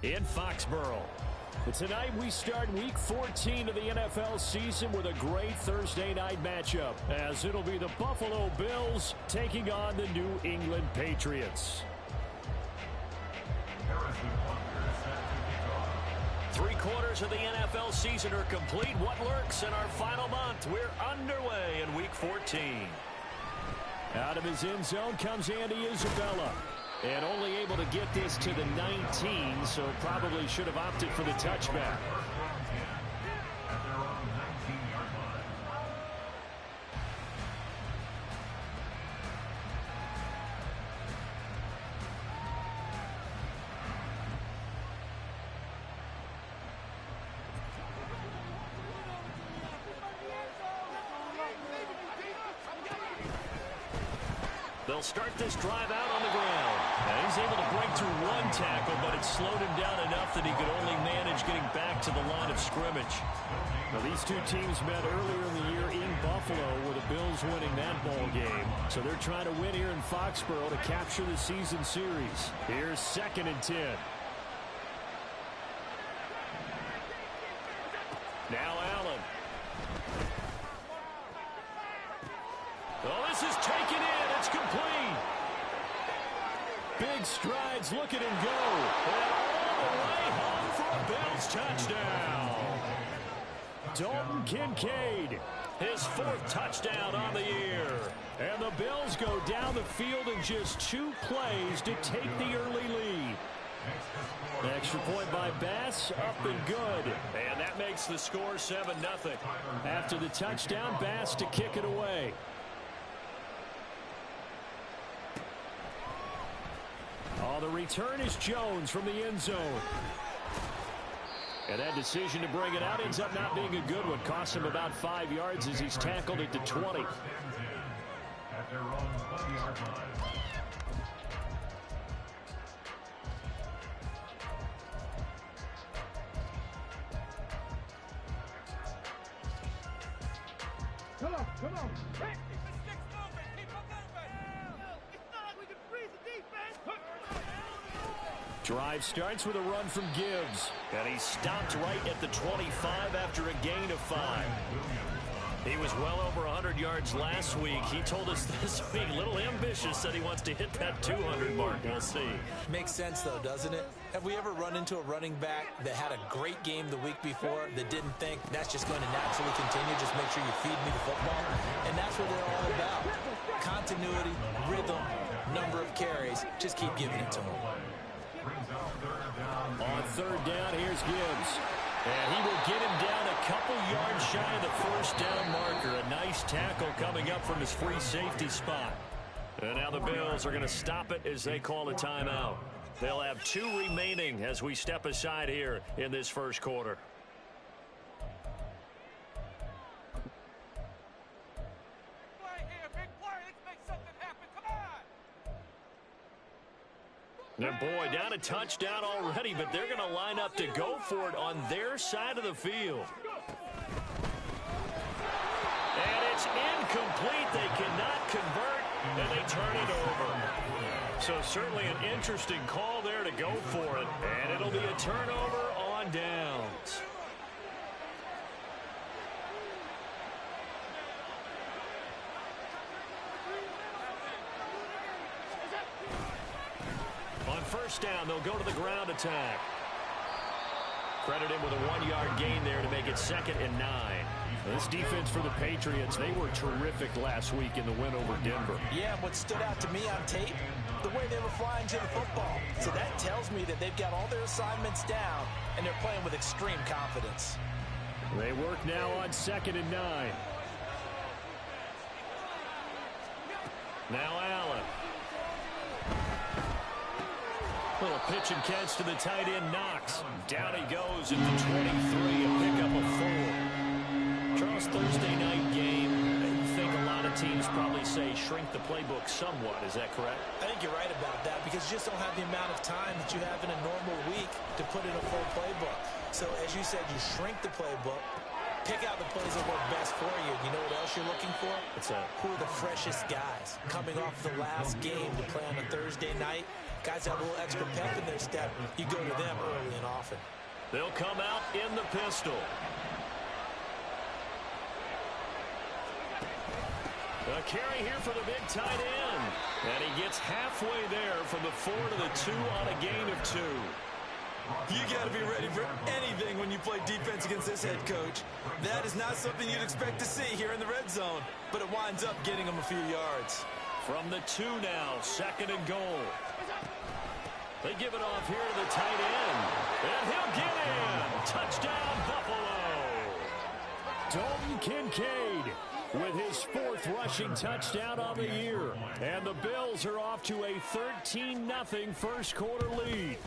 in Foxborough. But tonight we start Week 14 of the NFL season with a great Thursday night matchup, as it'll be the Buffalo Bills taking on the New England Patriots. 3 quarters of the NFL season are complete. What lurks in our final month? We're underway in Week 14. Out of his end zone comes Andy Isabella. And only able to get this to the 19, so probably should have opted for the touchback. They'll start this drive out on the ground. And he's able to break through 1 tackle, but it slowed him down enough that he could only manage getting back to the line of scrimmage. Now, these two teams met earlier in the year in Buffalo, with the Bills winning that ball game. So they're trying to win here in Foxborough to capture the season series. Here's 2nd and 10. Now Allen. Oh, this is taken in. It's complete. Big strides. Look at him go. And all the way home for a Bills touchdown. Dalton Kincaid, his 4th touchdown on the year. And the Bills go down the field in just 2 plays to take the early lead. Extra point by Bass, up and good. And that makes the score 7-0. After the touchdown, Bass to kick it away. Oh, the return is Jones from the end zone. And that decision to bring it out ends up not being a good one. Cost him about 5 yards as he's tackled at the 20. At their own 20-yard line. Come on, come on. Hey. Drive starts with a run from Gibbs. And he stopped right at the 25 after a gain of 5. He was well over 100 yards last week. He told us this week, a little ambitious, said he wants to hit that 200 mark. We'll see. Makes sense, though, doesn't it? Have we ever run into a running back that had a great game the week before that didn't think that's just going to naturally continue? Just make sure you feed me the football. And that's what they're all about. Continuity, rhythm, number of carries. Just keep giving it to them. On 3rd down, here's Gibbs. And he will get him down a couple yards shy of the 1st down marker. A nice tackle coming up from his free safety spot. And now the Bills are going to stop it as they call a timeout. They'll have 2 remaining as we step aside here in this 1st quarter. And boy, down a touchdown already, but they're going to line up to go for it on their side of the field. And it's incomplete. They cannot convert, and they turn it over. So certainly an interesting call there to go for it, and it'll be a turnover on downs. On 1st down, they'll go to the ground attack. Credit him with a 1-yard gain there to make it 2nd and 9. This defense for the Patriots, they were terrific last week in the win over Denver. Yeah, what stood out to me on tape, the way they were flying to the football. So that tells me that they've got all their assignments down, and they're playing with extreme confidence. They work now on 2nd and 9. Now Allen. Little pitch and catch to the tight end, Knox. Down he goes at the 23, a pickup of 4. Charles, Thursday night game, I think a lot of teams probably say shrink the playbook somewhat. Is that correct? I think you're right about that, because you just don't have the amount of time that you have in a normal week to put in a full playbook. So, as you said, you shrink the playbook, Pick out the plays that work best for you. You know what else you're looking for? Who are the freshest guys coming off the last game to play on a Thursday night? Guys have a little extra pep in their step. You go to them early and often. They'll come out in the pistol. A carry here for the big tight end. And he gets halfway there from the 4 to the 2 on a gain of 2. You got to be ready for anything when you play defense against this head coach. That is not something you'd expect to see here in the red zone, but it winds up getting him a few yards. From the 2 now, 2nd and goal. They give it off here to the tight end. And he'll get in. Touchdown, Buffalo. Dalton Kincaid with his 4th rushing touchdown on the year. And the Bills are off to a 13-0 first quarter lead.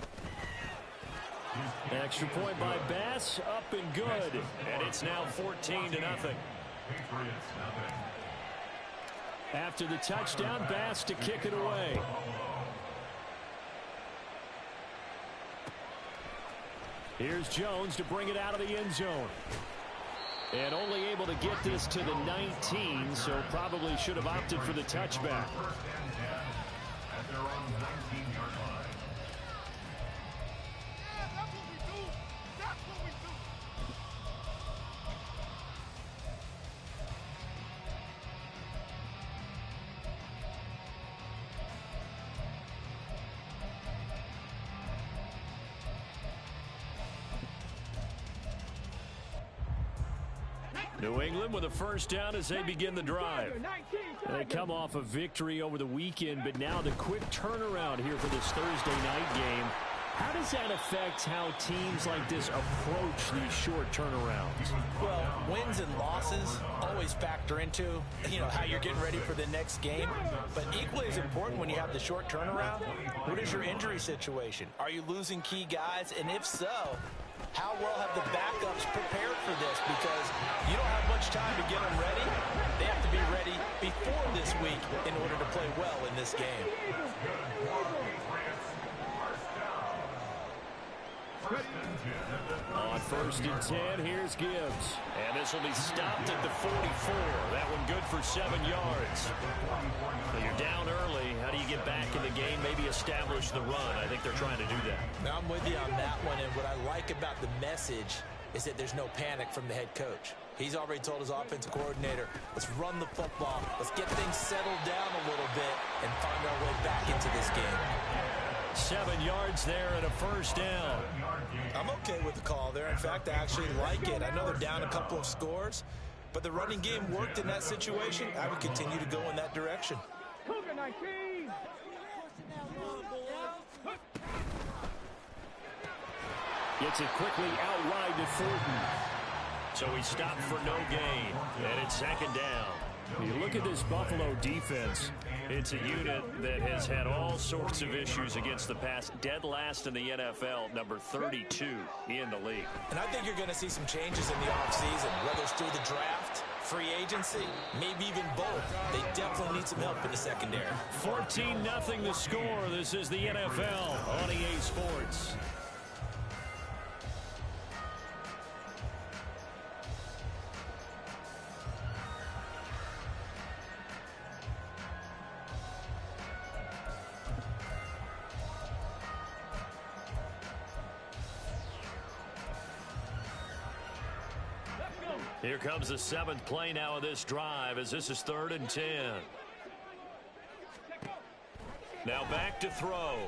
Extra point by Bass, up and good. And it's now 14-0. After the touchdown, Bass to kick it away. Here's Jones to bring it out of the end zone. And only able to get this to the 19, so probably should have opted for the touchback. New England with a first down as they begin the drive. They come off a victory over the weekend, but now the quick turnaround here for this Thursday night game. How does that affect how teams like this approach these short turnarounds? Well, wins and losses always factor into, how you're getting ready for the next game. But equally as important when you have the short turnaround, what is your injury situation? Are you losing key guys? And if so, how well have the backups prepared for this? Because you don't have much time to get them ready. They have to be ready before this week in order to play well in this game. On 1st and 10, here's Gibbs. And this will be stopped at the 44. That one good for 7 yards. So you're down early. How do you get back in the game? Maybe establish the run. I think they're trying to do that. Now I'm with you on that one. And what I like about the message is that there's no panic from the head coach. He's already told his offensive coordinator, let's run the football. Let's get things settled down a little bit and find our way back into this game. 7 yards there and a first down. I'm okay with the call there. In fact, I actually like it. I know they're down a couple of scores, but the running game worked in that situation. I would continue to go in that direction. Gets it quickly out wide to Fulton. So he stopped for no gain, and it's 2nd down. You look at this Buffalo defense. It's a unit that has had all sorts of issues against the pass. Dead last in the NFL, number 32 in the league. And I think you're going to see some changes in the offseason, whether it's through the draft, free agency, maybe even both. They definitely need some help in the secondary. 14-0 the score. This is the NFL on EA Sports. Here comes the 7th play now of this drive as this is 3rd and 10. Now back to throw.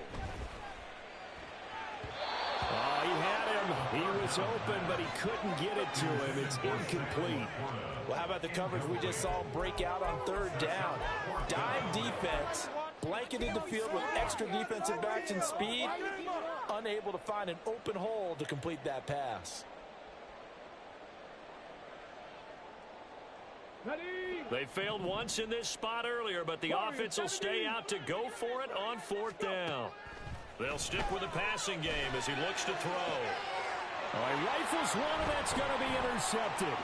Oh, he had him. He was open, but he couldn't get it to him. It's incomplete. Well, how about the coverage we just saw break out on 3rd down? Dime defense, blanketed the field with extra defensive backs and speed, unable to find an open hole to complete that pass. They failed once in this spot earlier, but the offense will stay out to go for it on 4th down. They'll stick with the passing game as he looks to throw. Oh, he rifles one, and that's going to be intercepted.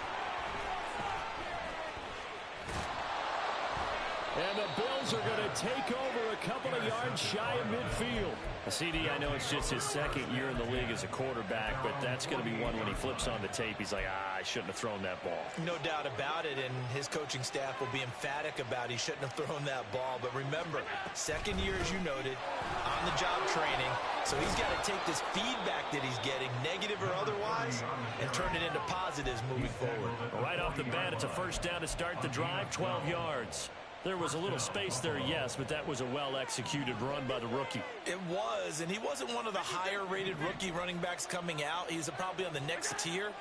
And the Bills are going to take over a couple of yards shy of midfield. CD, I know it's just his second year in the league as a quarterback, but that's going to be one when he flips on the tape. He's like, I shouldn't have thrown that ball. No doubt about it, and his coaching staff will be emphatic about he shouldn't have thrown that ball. But remember, second year, as you noted, on-the-job training. So he's got to take this feedback that he's getting, negative or otherwise, and turn it into positives moving forward. Right off the bat, it's a first down to start the drive, 12 yards. There was a little space there, yes, but that was a well-executed run by the rookie. It was, and he wasn't one of the higher-rated rookie running backs coming out. He's probably on the next tier.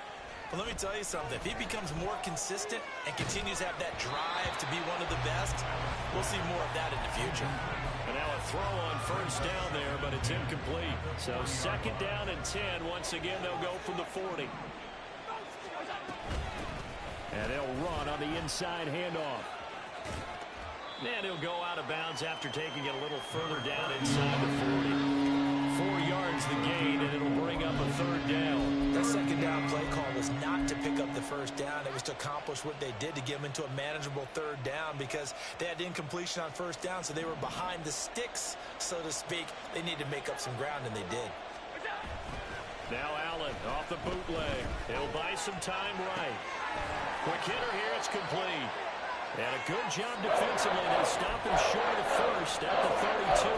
But let me tell you something. If he becomes more consistent and continues to have that drive to be one of the best, we'll see more of that in the future. And now a throw on first down there, but it's incomplete. So second down and 10. Once again, they'll go from the 40. And they'll run on the inside handoff. And he'll go out of bounds after taking it a little further down inside the 40. 4 yards the gain, and it'll bring up a third down. That second down play call was not to pick up the first down. It was to accomplish what they did to get them into a manageable third down because they had incompletion on first down, so they were behind the sticks, so to speak. They needed to make up some ground, and they did. Now Allen off the bootleg. He'll buy some time right. Quick hitter here. It's complete. And a good job defensively. They stop him short of the first at the 32.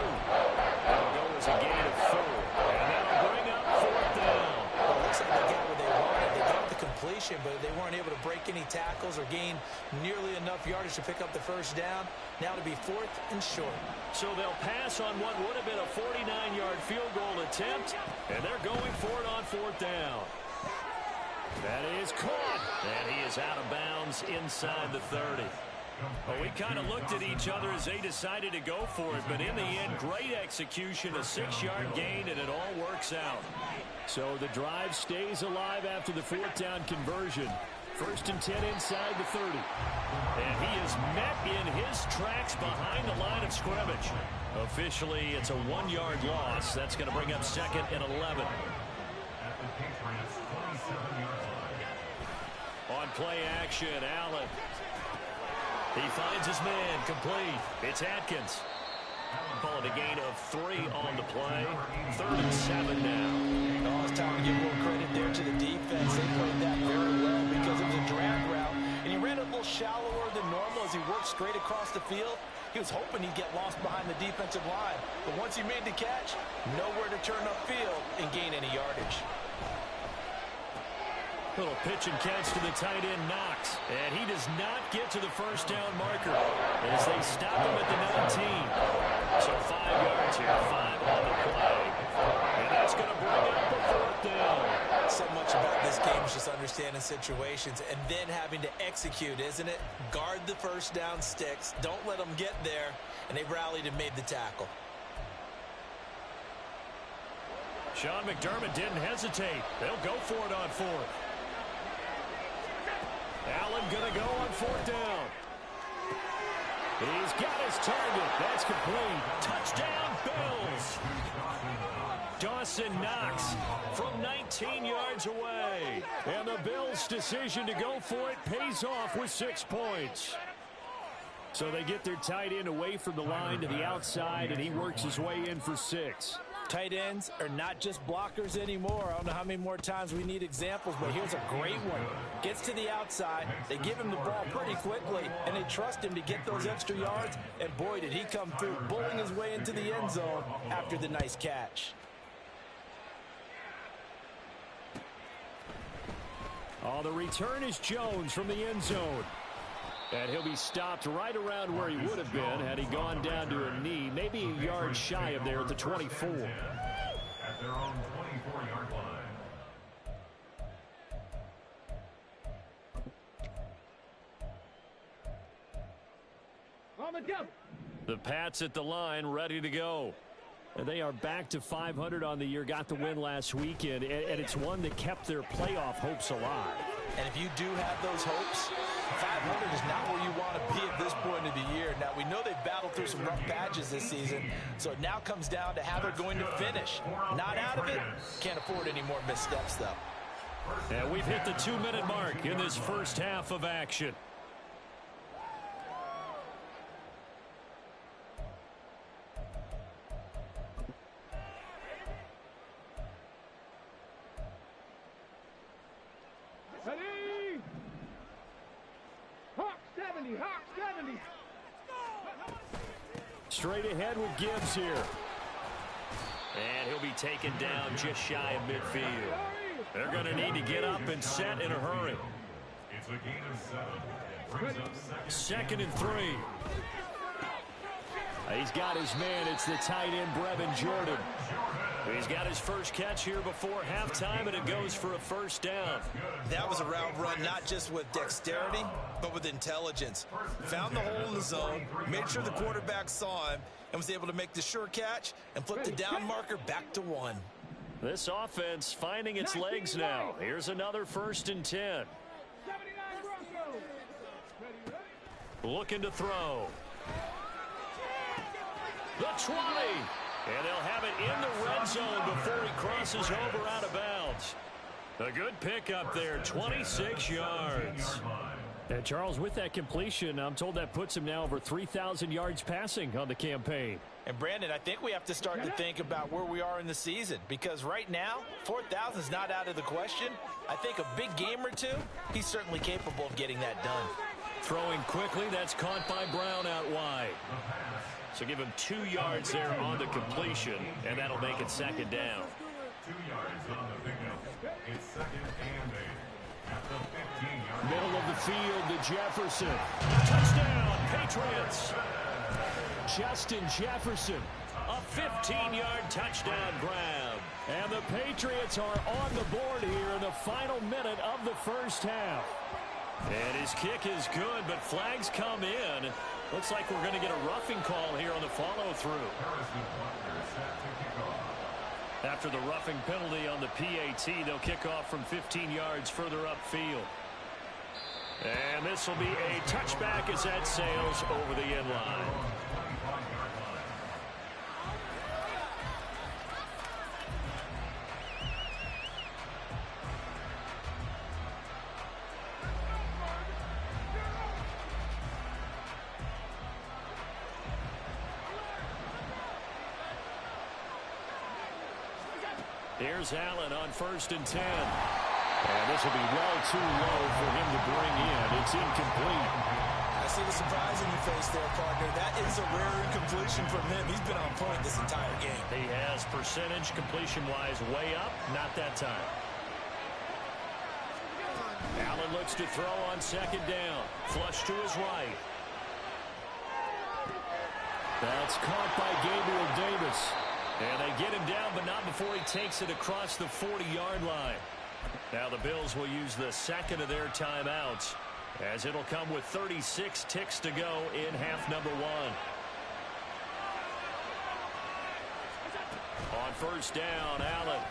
That'll go as a gain of 4. And that'll bring up fourth down. Well, it looks like they got what they wanted. They got the completion, but they weren't able to break any tackles or gain nearly enough yardage to pick up the first down. Now to be fourth and short. So they'll pass on what would have been a 49-yard field goal attempt, and they're going for it on fourth down. That is caught, and he is out of bounds inside the 30. Well, we kind of looked at each other as they decided to go for it, but in the end, great execution, a 6-yard gain, and it all works out. So the drive stays alive after the fourth down conversion. First and 10 inside the 30. And he is met in his tracks behind the line of scrimmage. Officially, it's a 1-yard loss. That's going to bring up second and 11. On play action, Allen. He finds his man, complete. It's Atkins. Call it a gain of 3 on the play. 3rd and 7 now. Oh, it's time to give a little credit there to the defense. They played that very well because it was a drag route. And he ran a little shallower than normal as he worked straight across the field. He was hoping he'd get lost behind the defensive line. But once he made the catch, nowhere to turn upfield and gain any yardage. Little pitch and catch to the tight end, Knox. And he does not get to the first down marker as they stop him at the 19. So 5 yards here, 5 on the play. And that's going to bring up the fourth down. So much about this game is just understanding situations and then having to execute, isn't it? Guard the first down sticks. Don't let them get there. And they rallied and made the tackle. Sean McDermott didn't hesitate. They'll go for it on fourth. Allen going to go on fourth down. He's got his target. That's complete. Touchdown, Bills. Dawson Knox from 19 yards away. And the Bills' decision to go for it pays off with 6 points. So they get their tight end away from the line to the outside, and he works his way in for 6. Tight ends are not just blockers anymore. I don't know how many more times we need examples, but here's a great one. Gets to the outside, they give him the ball pretty quickly, and they trust him to get those extra yards, and boy, did he come through, bullying his way into the end zone after the nice catch. Oh, the return is Jones from the end zone. And he'll be stopped right around where he would have been had he gone down to a knee, maybe a yard shy of there at the 24. At their own 24-yard line. On the jump. The Pats at the line, ready to go. And they are back to 500 on the year, got the win last weekend, and it's one that kept their playoff hopes alive. And if you do have those hopes, 500 is not where you want to be at this point of the year. Now, we know they've battled through some rough patches this season, so it now comes down to how they're going to finish. Not out of it. Can't afford any more missteps, though. And we've hit the 2-minute mark in this first half of action. Ready? Hawk 70, Hawk 70. Straight ahead with Gibbs here. And he'll be taken down just shy of midfield. They're going to need to get up and set in a hurry. It's a gain of 7. Brings up Second and 3. He's got his man. It's the tight end, Brevin Jordan. He's got his first catch here before halftime, and it goes for a first down. That was a route run not just with dexterity, but with intelligence. Found the hole in the zone, made sure the quarterback saw him, and was able to make the sure catch and flip the down marker back to 1. This offense finding its legs now. Here's another 1st and 10. Looking to throw. The 20. And they'll have it in the red zone before he crosses over out of bounds. A good pickup there, 26 yards. And Charles, with that completion, I'm told that puts him now over 3,000 yards passing on the campaign. And Brandon, I think we have to start to think about where we are in the season, because right now, 4,000 is not out of the question. I think a big game or two, he's certainly capable of getting that done. Throwing quickly, that's caught by Brown out wide. So give him 2 yards there on the completion, and that'll make it second down. 2 yards on the pickup. It's 2nd and 8. At the 15-yard line. Middle of the field to Jefferson. Touchdown, Patriots. Justin Jefferson, a 15-yard touchdown grab. And the Patriots are on the board here in the final minute of the first half. And his kick is good, but flags come in. Looks like we're going to get a roughing call here on the follow-through. After the roughing penalty on the PAT, they'll kick off from 15 yards further upfield. And this will be a touchback as that sails over the end line. Here's Allen on 1st and 10. And this will be well too low for him to bring in. It's incomplete. I see the surprise in your face there, partner. That is a rare incompletion from him. He's been on point this entire game. He has percentage completion-wise way up. Not that time. Allen looks to throw on 2nd down. Flush to his right. That's caught by Gabriel Davis. And they get him down, but not before he takes it across the 40-yard line. Now the Bills will use the second of their timeouts, as it'll come with 36 ticks to go in half number 1. On 1st down, Allen.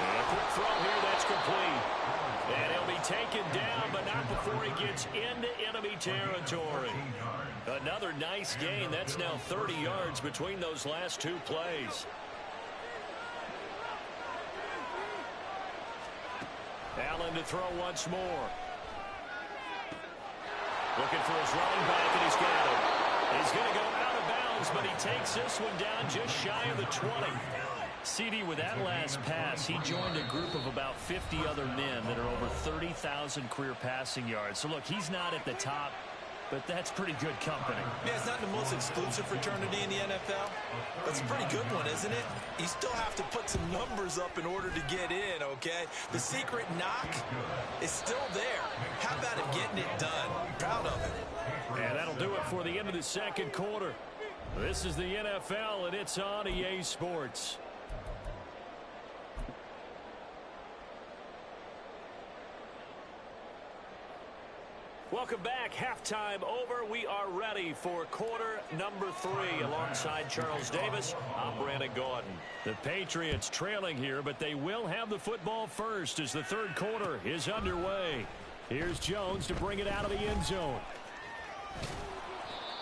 And a quick throw here, that's complete. And he'll be taken down, but not before he gets into enemy territory. Another nice gain. That's now 30 yards between those last 2 plays. Allen to throw once more. Looking for his running back, and he's got him. He's going to go out of bounds, but he takes this one down just shy of the 20. CD, with that last pass, he joined a group of about 50 other men that are over 30,000 career passing yards. So, look, he's not at the top, but that's pretty good company. Yeah, it's not the most exclusive fraternity in the NFL. That's a pretty good one, isn't it? You still have to put some numbers up in order to get in, okay? The secret knock is still there. How about him getting it done? Proud of him. And that'll do it for the end of the second quarter. This is the NFL, and it's on EA Sports. Welcome back. Halftime over. We are ready for quarter number 3. Alongside Charles Davis, I'm Brandon Gaudin. The Patriots trailing here, but they will have the football first as the third quarter is underway. Here's Jones to bring it out of the end zone.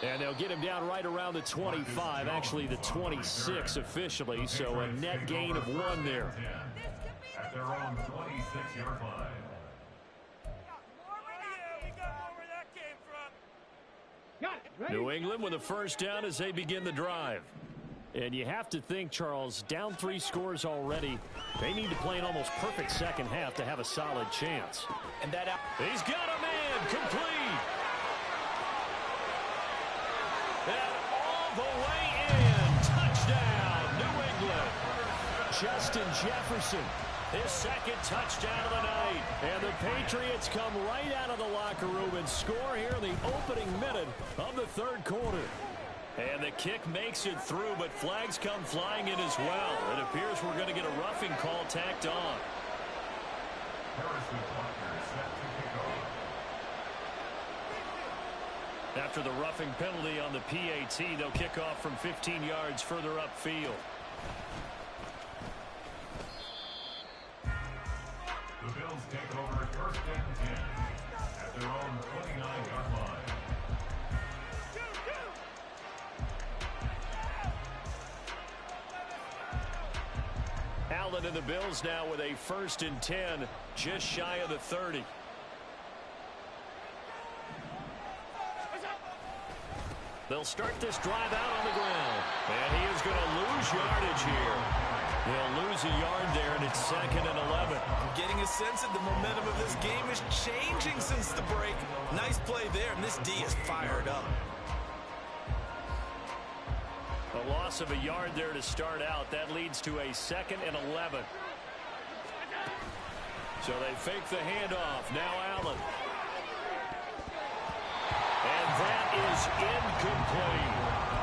And they'll get him down right around the 25, actually the 26 officially, so a net gain of 1 there. At their own 26-yard line. Got it. Ready? New England with a first down as they begin the drive. And you have to think, Charles, down 3 scores already. They need to play an almost perfect second half to have a solid chance. And that out. He's got a man complete. And all the way in. Touchdown, New England. Justin Jefferson, his second touchdown of the night. And the Patriots come right out of the locker room and score here in the opening minute of the third quarter. And the kick makes it through, but flags come flying in as well. It appears we're going to get a roughing call tacked on. Harrison Butker set to kick off. After the roughing penalty on the PAT, they'll kick off from 15 yards further upfield. The Bills take over first and 10 at their own 29-yard line. Allen and the Bills now with a first and 10, just shy of the 30. They'll start this drive out on the ground. And he is going to lose yardage here. He'll lose a yard there, and it's 2nd and 11. I'm getting a sense that the momentum of this game is changing since the break. Nice play there, and this D is fired up. A loss of a yard there to start out. That leads to a 2nd and 11. So they fake the handoff. Now Allen. And that is incomplete.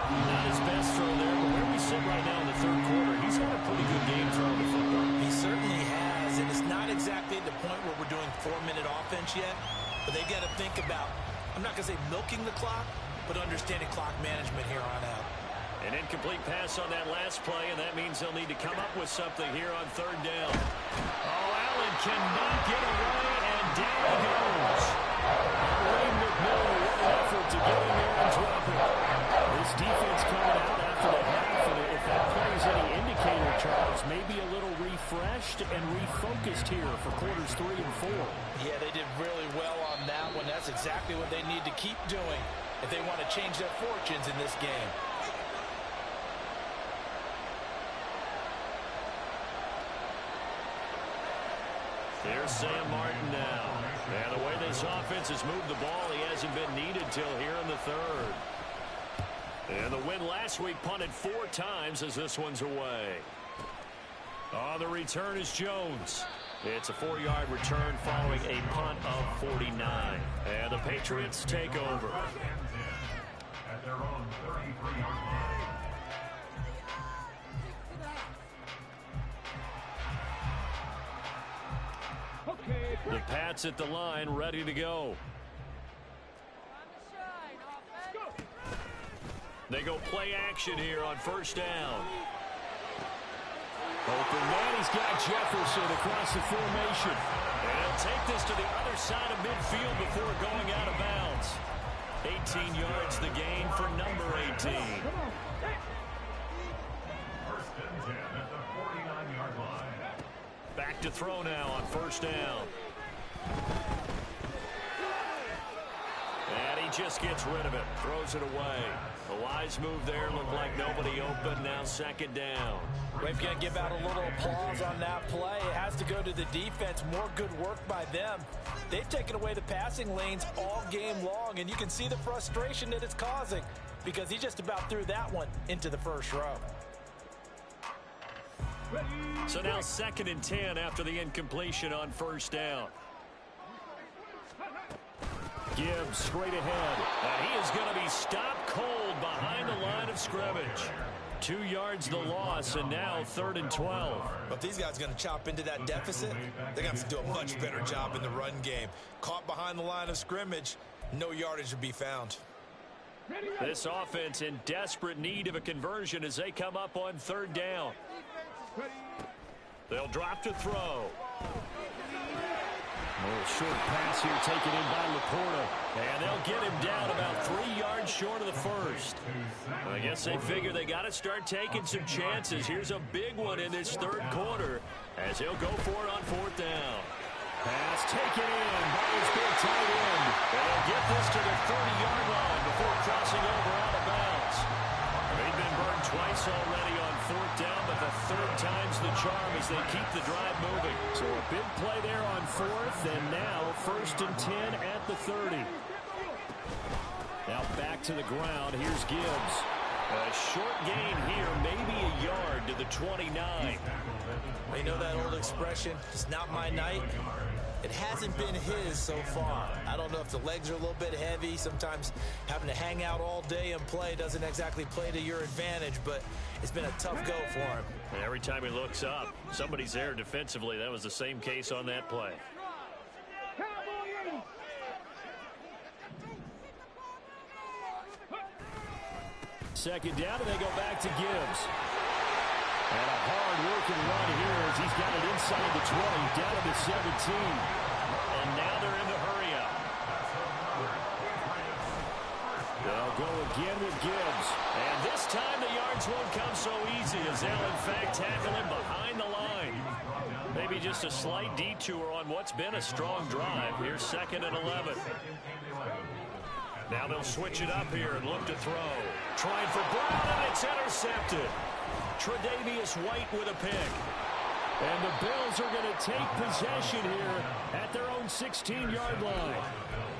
Not his best throw there, but where we sit right now in the third quarter, he's had a pretty good game throwing the football. He certainly has, and it's not exactly at the point where we're doing 4-minute offense yet, but they've got to think about, I'm not going to say milking the clock, but understanding clock management here on out. An incomplete pass on that last play, and that means they'll need to come up with something here on third down. Oh, Allen cannot get away, and down he goes. Wayne McMillan, what an effort to get in there and drop it. This defense coming out after the half, and if that play is any indicator, Charles, maybe a little refreshed and refocused here for quarters 3 and 4. Yeah, they did really well on that one. That's exactly what they need to keep doing if they want to change their fortunes in this game. Here's Sam Martin now. And the way this offense has moved the ball, he hasn't been needed till here in the third. And the win last week punted 4 times as this one's away. On the return is Jones. It's a 4-yard return following a punt of 49. And the Patriots take over. At their own 33-yard line. The Pats at the line, ready to go. They go play action here on first down. Open man, he's got Jefferson across the formation. And he'll take this to the other side of midfield before going out of bounds. 18 yards the gain for number 18. First and 10 at the 49-yard line. Back to throw now on first down. And he just gets rid of it, throws it away. A wise move there, looked like nobody open, now second down. We've got to give out a little applause on that play. It has to go to the defense. More good work by them. They've taken away the passing lanes all game long, and you can see the frustration that it's causing because he just about threw that one into the first row. So now 2nd and 10 after the incompletion on first down. Gibbs straight ahead. And he is going to be stopped cold behind the line of scrimmage. 2 yards the loss, and now 3rd and 12. But these guys are going to chop into that deficit. They're going to have to do a much better job in the run game. Caught behind the line of scrimmage, no yardage to be found. This offense in desperate need of a conversion as they come up on 3rd down. They'll drop to throw. A little short pass here taken in by Laporta. And they'll get him down about 3 yards short of the first. I guess they figure they got to start taking some chances. Here's a big one in this third quarter as he'll go for it on 4th down. Pass taken in by his big tight end. And they'll get this to the 30-yard line before crossing over out of bounds. They've been burned twice already on fourth down, but the third time's the charm as they keep the drive moving. So a big play there on fourth, and now 1st and 10 at the 30. Now back to the ground. Here's Gibbs. A short gain here, maybe a yard to the 29. You know that old expression, it's not my night. It hasn't been his so far. I don't know if the legs are a little bit heavy. Sometimes having to hang out all day and play doesn't exactly play to your advantage, but it's been a tough go for him. And every time he looks up, somebody's there defensively. That was the same case on that play. Second down, and they go back to Gibbs. And a hard-working run here as he's got it inside the 20, down to the 17. And now they're in the hurry-up. They'll go again with Gibbs. And this time the yards won't come so easy as they'll, in fact, tackle him behind the line. Maybe just a slight detour on what's been a strong drive. Here's 2nd and 11. Now they'll switch it up here and look to throw. Trying for Brown, and it's intercepted. Tre'Davious White with a pick. And the Bills are going to take possession here at their own 16-yard line.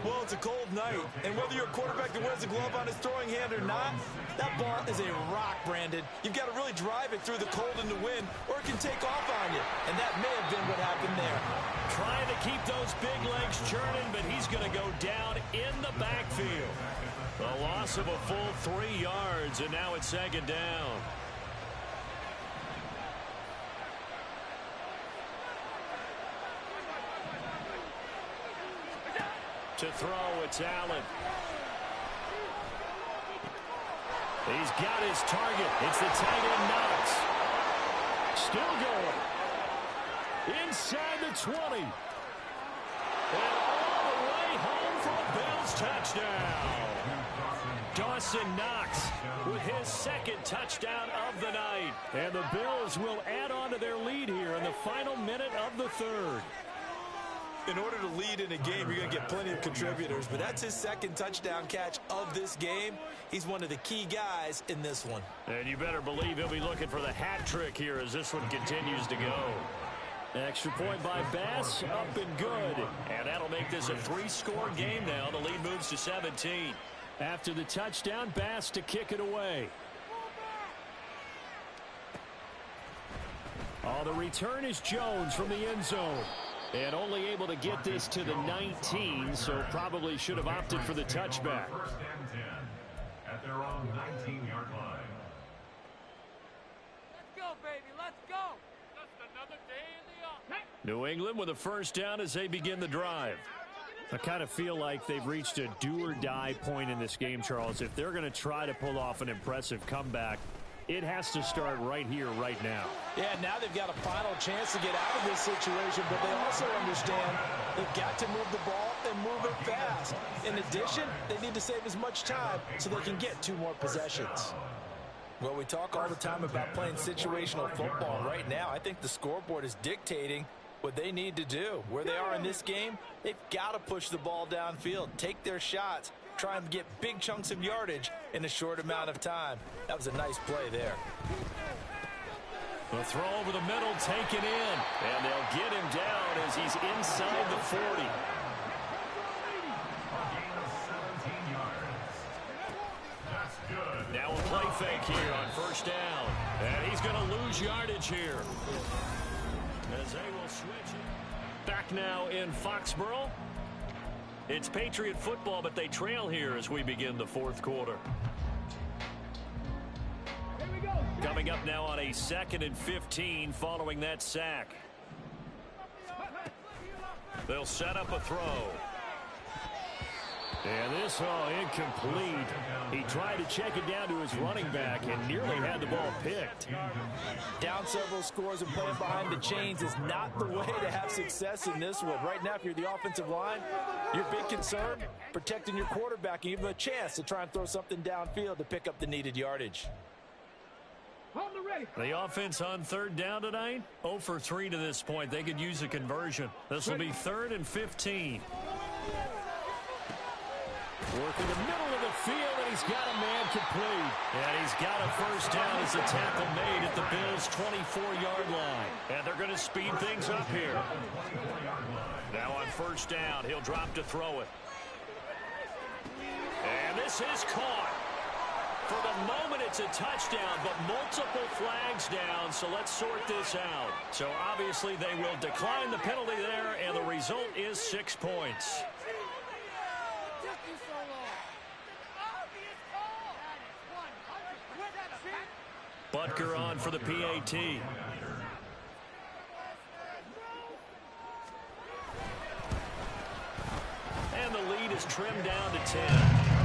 Well, it's a cold night, and whether you're a quarterback that wears a glove on his throwing hand or not, that ball is a rock, Brandon. You've got to really drive it through the cold and the wind, or it can take off on you, and that may have been what happened there. Trying to keep those big legs churning, but he's going to go down in the backfield. A loss of a full 3 yards, and now it's 2nd down. To throw, it's Allen. He's got his target. It's the tight end Knox. Still going. Inside the 20. And all the way home for a Bills touchdown. Dawson Knox with his 2nd touchdown of the night. And the Bills will add on to their lead here in the final minute of the 3rd. In order to lead in a game, you're going to get plenty of contributors, but that's his 2nd touchdown catch of this game. He's one of the key guys in this one. And you better believe he'll be looking for the hat trick here as this one continues to go. Extra point by Bass, up and good. And that'll make this a 3-score game now. The lead moves to 17. After the touchdown, Bass to kick it away. Oh, the return is Jones from the end zone. And only able to get this to the 19, so probably should have opted for the touchback. 1st and 10 at their own 19-yard line. Let's go, baby. Let's go. Just another day in the office. New England with a 1st down as they begin the drive. I kind of feel like they've reached a do-or-die point in this game, Charles. If they're going to try to pull off an impressive comeback, it has to start right here, right now. Yeah, now they've got a final chance to get out of this situation, but they also understand they've got to move the ball and move it fast. In addition, they need to save as much time so they can get 2 more possessions. Well, we talk all the time about playing situational football. Right now, I think the scoreboard is dictating what they need to do. Where they are in this game, they've got to push the ball downfield, take their shots, try and get big chunks of yardage in a short amount of time. That was a nice play there. The throw over the middle, taken in. And they'll get him down as he's inside the 40. Now a play fake here on 1st down. And he's going to lose yardage here. As they will switch it. Back now in Foxborough. It's Patriot football, but they trail here as we begin the 4th quarter. Coming up now on a 2nd and 15 following that sack. They'll set up a throw. And this, incomplete. He tried to check it down to his running back and nearly had the ball picked. Down several scores and playing behind the chains is not the way to have success in this one. Right now, if you're the offensive line, your big concern, protecting your quarterback and give him a chance to try and throw something downfield to pick up the needed yardage. The offense on 3rd down tonight, 0 for 3 to this point. They could use a conversion. This will be 3rd and 15. Working the middle of the field, and he's got a man complete. And he's got a first down as the tackle made at the Bills' 24-yard line. And they're going to speed things up here. Now on first down, he'll drop to throw it. And this is caught. For the moment, it's a touchdown, but multiple flags down, so let's sort this out. So obviously they will decline the penalty there, and the result is 6 points. Butker on for the PAT. And the lead is trimmed down to 10.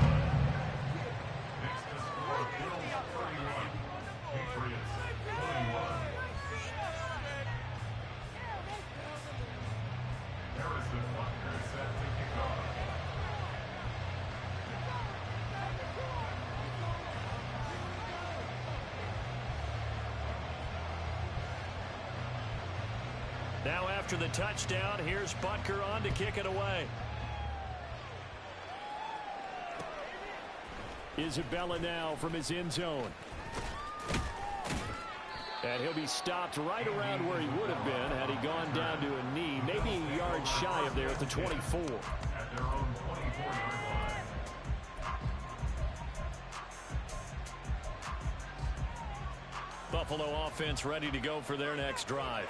Now after the touchdown, here's Butker on to kick it away. Isabella now from his end zone. And he'll be stopped right around where he would have been had he gone down to a knee, maybe a yard shy of there at the 24. At their own 24-yard line. Buffalo offense ready to go for their next drive.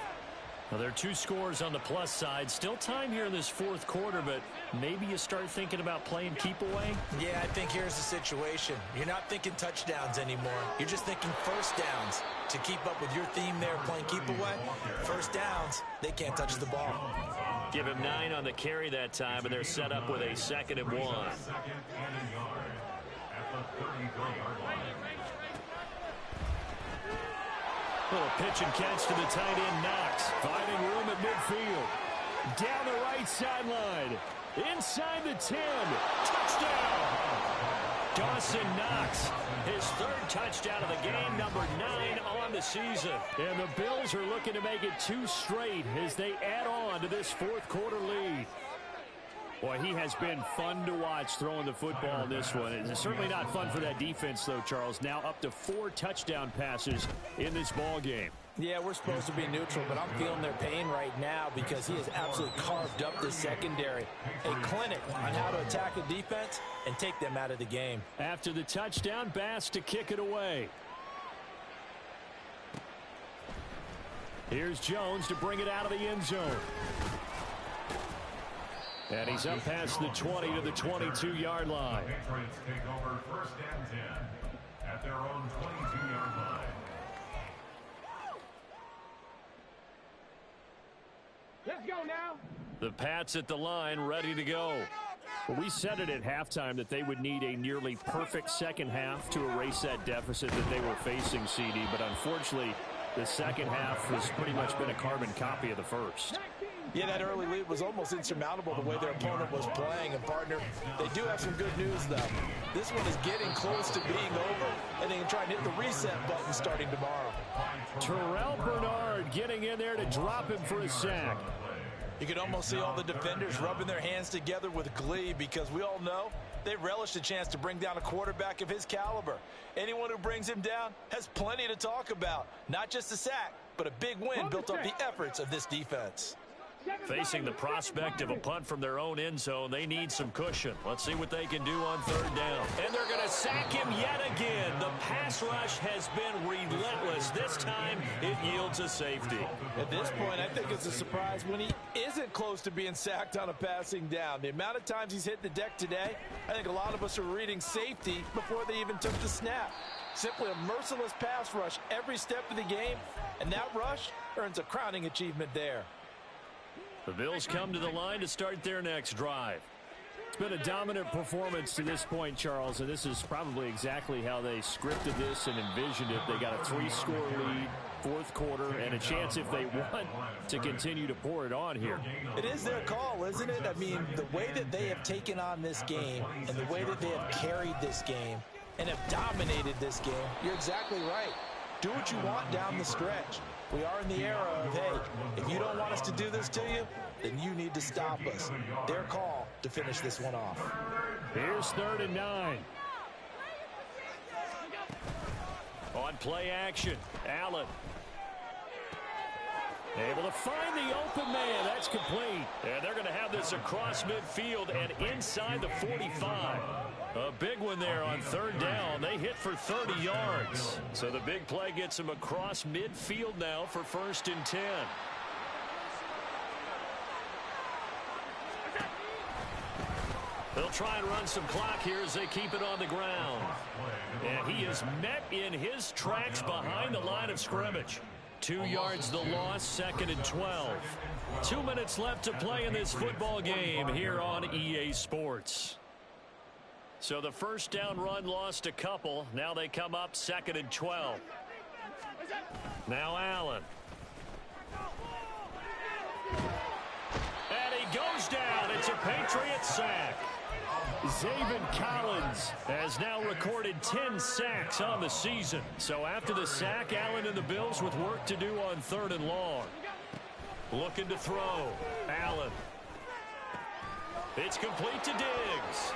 Well, there are 2 scores on the plus side. Still time here in this fourth quarter, but maybe you start thinking about playing keep away? Yeah, I think here's the situation. You're not thinking touchdowns anymore. You're just thinking first downs. To keep up with your theme there, playing keep away, first downs, they can't touch the ball. Give him 9 on the carry that time, and they're set up with a 2nd and 1. Second and a yard at the 33-yard line. Little pitch and catch to the tight end, Knox. Finding room at midfield. Down the right sideline. Inside the 10. Touchdown! Dawson Knox. His 3rd touchdown of the game, number 9 on the season. And the Bills are looking to make it 2 straight as they add on to this fourth quarter lead. Boy, he has been fun to watch throwing the football in this one. It's certainly not fun for that defense, though, Charles. Now up to 4 touchdown passes in this ball game. Yeah, we're supposed to be neutral, but I'm feeling their pain right now because he has absolutely carved up the secondary. A clinic on how to attack a defense and take them out of the game. After the touchdown, Bass to kick it away. Here's Jones to bring it out of the end zone. And he's up past the 20 to the 22-yard line. Patriots take over first and 10 at their own 22-yard line. Let's go now. The Pats at the line, ready to go. Well, we said it at halftime that they would need a nearly perfect second half to erase that deficit that they were facing, CD. But unfortunately, the second half has pretty much been a carbon copy of the first. Yeah, that early lead was almost insurmountable the way their opponent was playing. And, partner, they do have some good news, though. This one is getting close to being over, and they can try and hit the reset button starting tomorrow. Terrell Bernard getting in there to drop him for a sack. You can almost see all the defenders rubbing their hands together with glee because we all know they relish the chance to bring down a quarterback of his caliber. Anyone who brings him down has plenty to talk about. Not just a sack, but a big win built off the efforts of this defense. Facing the prospect of a punt from their own end zone, they need some cushion. Let's see what they can do on third down. And they're going to sack him yet again. The pass rush has been relentless. This time, it yields a safety. At this point, I think it's a surprise when he isn't close to being sacked on a passing down. The amount of times he's hit the deck today, I think a lot of us are reading safety before they even took the snap. Simply a merciless pass rush every step of the game, and that rush earns a crowning achievement there. The Bills come to the line to start their next drive. It's been a dominant performance to this point, Charles, and this is probably exactly how they scripted this and envisioned it. They got a 3-score lead, fourth quarter, and a chance if they want to continue to pour it on here. It is their call, isn't it? I mean, the way that they have taken on this game and the way that they have carried this game and have dominated this game, you're exactly right. Do what you want down the stretch. We are in the era of, hey, if you don't want us to do this to you, then you need to stop us. Their call to finish this one off. Here's 3rd and 9. on play action. Allen. Able to find the open man. That's complete. And they're going to have this across midfield and inside the 45. A big one there on third down. They hit for 30 yards. So the big play gets them across midfield now for 1st and 10. They'll try and run some clock here as they keep it on the ground. And he is met in his tracks behind the line of scrimmage. 2 yards the loss, 2nd and 12. 2 minutes left to play in this football game here on EA Sports. So the first down run lost a couple. Now they come up 2nd and 12. Now Allen. And he goes down. It's a Patriot sack. Zaven Collins has now recorded 10 sacks on the season. So after the sack, Allen and the Bills with work to do on 3rd and long. Looking to throw. Allen. It's complete to Diggs.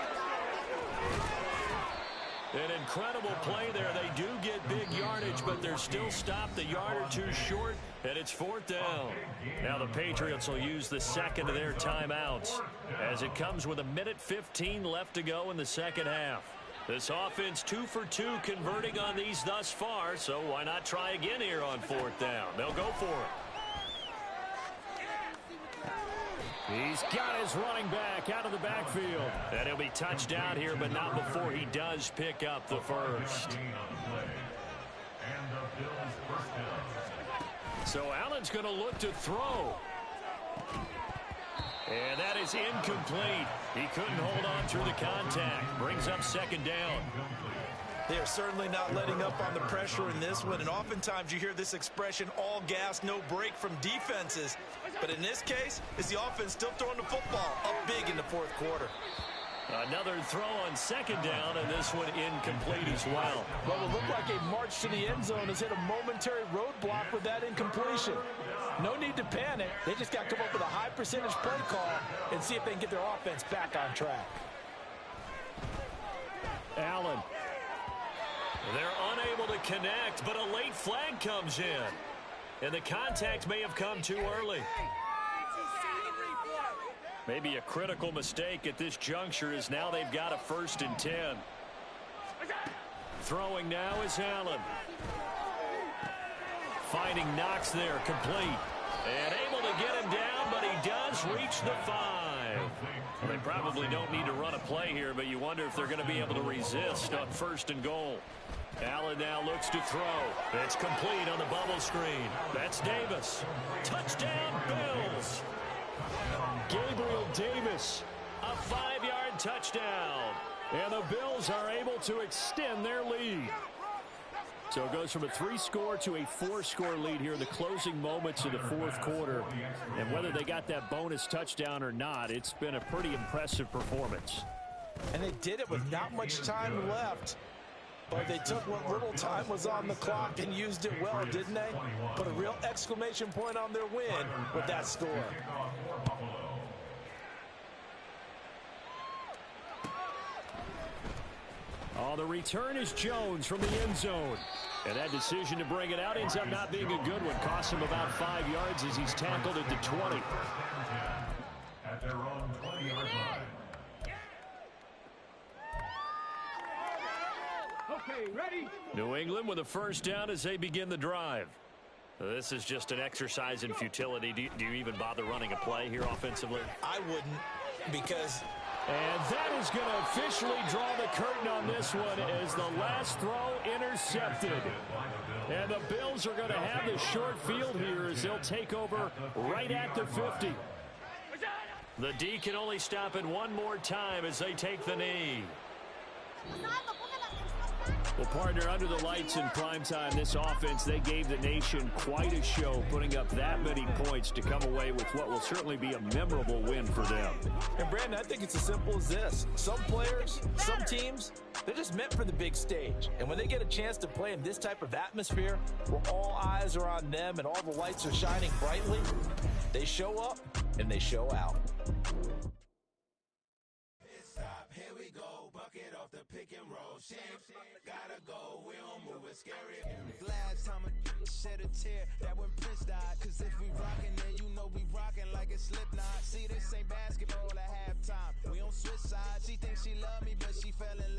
An incredible play there. They do get big yardage, but they're still stopped a yard or two short, and it's 4th down. Now the Patriots will use the second of their timeouts as it comes with 1:15 left to go in the second half. This offense 2 for 2 converting on these thus far, so why not try again here on 4th down? They'll go for it. He's got his running back out of the backfield. And he'll be touched down here, but not before he does pick up the first. So Allen's going to look to throw. And that is incomplete. He couldn't hold on through the contact. Brings up 2nd down. They are certainly not letting up on the pressure in this one, and oftentimes you hear this expression, all gas, no break from defenses. But in this case, it's the offense still throwing the football up big in the 4th quarter. Another throw on 2nd down, and this one incomplete as well. Well, it looked like a march to the end zone has hit a momentary roadblock with that incompletion. No need to panic. They just got to come up with a high percentage play call and see if they can get their offense back on track. Allen. They're unable to connect, but a late flag comes in. And the contact may have come too early. Maybe a critical mistake at this juncture as now they've got a 1st and 10. Throwing now is Allen. Finding Knox there, complete. And able to get him down, but he does reach the 5. Well, they probably don't need to run a play here, but you wonder if they're going to be able to resist on 1st and goal. Allen now looks to throw. It's complete on the bubble screen. That's Davis. Touchdown, Bills. Gabriel Davis, a 5-yard touchdown. And the Bills are able to extend their lead. So it goes from a 3-score to a 4-score lead here in the closing moments of the 4th quarter. And whether they got that bonus touchdown or not, it's been a pretty impressive performance. And they did it with not much time left. But they took what little time was on the clock and used it well, didn't they? Put a real exclamation point on their win with that score. Oh, the return is Jones from the end zone. And that decision to bring it out ends up not being a good one. Costs him about 5 yards as he's tackled at the 20. At their own 20-yard line. Okay, ready? New England with a 1st down as they begin the drive. This is just an exercise in futility. Do you even bother running a play here offensively? I wouldn't, because... And that is going to officially draw the curtain on this one as the last throw intercepted. And the Bills are going to have the short field here as they'll take over right at the 50. The D can only stop it one more time as they take the knee. Well, partner, under the lights in primetime, this offense, they gave the nation quite a show, putting up that many points to come away with what will certainly be a memorable win for them. And, Brandon, I think it's as simple as this. Some players, some teams, they're just meant for the big stage. And when they get a chance to play in this type of atmosphere, where all eyes are on them and all the lights are shining brightly, they show up and they show out. Here we go, bucket off the pick and roll. shame. Gotta go, we don't move it scary. Last time a shed a tear, that when Prince died. Cause if we rockin', then you know we rockin' like it's Slipknot. See, this ain't basketball at halftime. We on switch sides. She thinks she love me, but she fell in love.